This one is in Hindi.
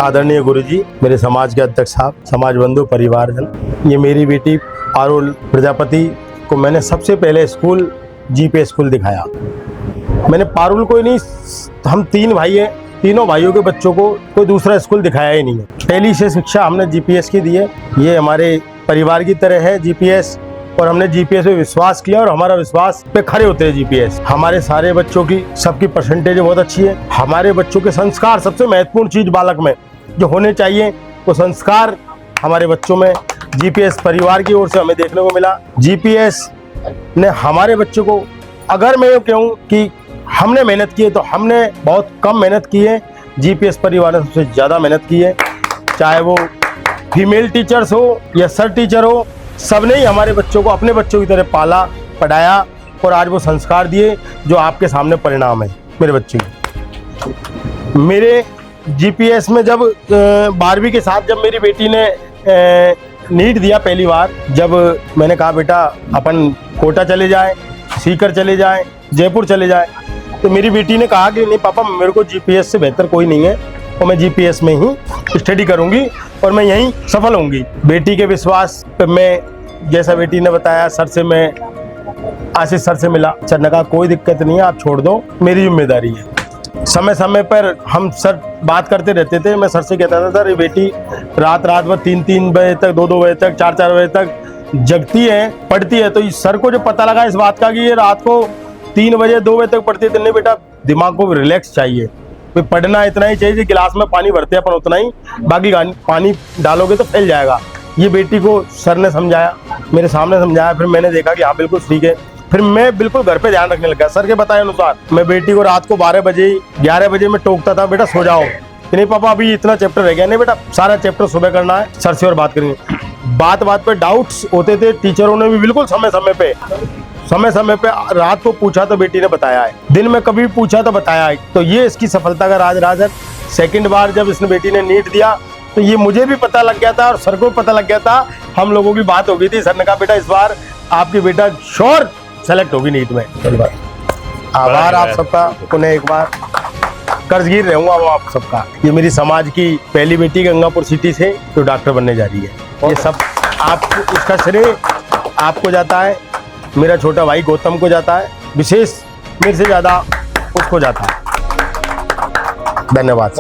आदरणीय गुरुजी, मेरे समाज के अध्यक्ष साहब, समाज बंधु, परिवारजन, ये मेरी बेटी पारुल प्रजापति को मैंने सबसे पहले स्कूल जीपीएस स्कूल दिखाया। मैंने पारुल को ही नहीं, हम 3 भाई हैं, तीनों भाइयों के बच्चों को कोई दूसरा स्कूल दिखाया ही नहीं है। पहली से शिक्षा हमने जीपीएस की दी है। ये हमारे परिवार की तरह है जीपीएस, और हमने जीपीएस पे विश्वास किया और हमारा विश्वास पे खड़े होते हैं जीपीएस। हमारे सारे बच्चों की सबकी परसेंटेज बहुत अच्छी है। हमारे बच्चों के संस्कार, सबसे महत्वपूर्ण चीज बालक में जो होने चाहिए वो संस्कार हमारे बच्चों में जीपीएस परिवार की ओर से हमें देखने को मिला। जीपीएस ने हमारे बच्चों को, अगर मैं कहूँ कि हमने मेहनत की है तो हमने बहुत कम मेहनत की है, जीपीएस परिवार ने सबसे ज़्यादा मेहनत की है। चाहे वो फीमेल टीचर्स हो या सर टीचर हो, सबने ही हमारे बच्चों को अपने बच्चों की तरह पाला, पढ़ाया और आज वो संस्कार दिए जो आपके सामने परिणाम है मेरे बच्चे के। मेरे जीपीएस में जब 12वीं के साथ जब मेरी बेटी ने नीट दिया पहली बार, जब मैंने कहा बेटा अपन कोटा चले जाएं, सीकर चले जाएं, जयपुर चले जाएं, तो मेरी बेटी ने कहा कि नहीं पापा, मेरे को जीपीएस से बेहतर कोई नहीं है और मैं जीपीएस में ही स्टडी करूंगी और मैं यहीं सफल होंगी। बेटी के विश्वास पे मैं, जैसा बेटी ने बताया, सर से मैं आशीष सर से मिला। सर ने कहा कोई दिक्कत नहीं है, आप छोड़ दो, मेरी जिम्मेदारी है। समय समय पर हम सर बात करते रहते थे। मैं सर से कहता था सर ये बेटी रात भर 3 बजे तक, 2 बजे तक, 4 बजे तक जगती है, पढ़ती है। तो सर को जो पता लगा इस बात का कि ये रात को 3 बजे 2 बजे तक पढ़ती है, तो नहीं बेटा, दिमाग को रिलैक्स चाहिए, पढ़ना इतना ही चाहिए, गिलास में पानी भरते हैं अपन उतना ही, बाकी पानी डालोगे तो फैल जाएगा। ये बेटी को सर ने समझाया, मेरे सामने समझाया, फिर मैंने देखा कि हाँ बिल्कुल ठीक है। फिर मैं बिल्कुल घर पे ध्यान रखने लगा। सर के बताए अनुसार मैं बेटी को रात को 12 बजे 11 बजे में टोकता था, बेटा सो जाओ। नहीं पापा अभी इतना चैप्टर रह गया, नहीं बेटा सारा चैप्टर सुबह करना है, सर से और बात करेंगे। बात पे डाउट्स होते थे, टीचरों ने भी बिल्कुल समय समय पे रात को पूछा तो बेटी ने बताया है, दिन में कभी पूछा तो बताया है। तो ये इसकी सफलता का राज है। सेकंड बार जब इसने बेटी ने नीट दिया तो ये मुझे भी पता लग गया था और सर को पता लग गया था, हम लोगों की बात हो गई थी। सर ने कहा बेटा इस बार आपकी बेटा श्योर सेलेक्ट होगी नीट में। आभार आप सबका, पुनः एक बार कर्जगीर रहूंगा वो आप सबका। ये मेरी समाज की पहली बेटी गंगापुर सिटी से जो डॉक्टर बनने जा रही है, ये सब आपको, इसका श्रेय आपको जाता है, मेरा छोटा भाई गौतम को जाता है, विशेष मेरे से ज़्यादा उसको जाता है। धन्यवाद।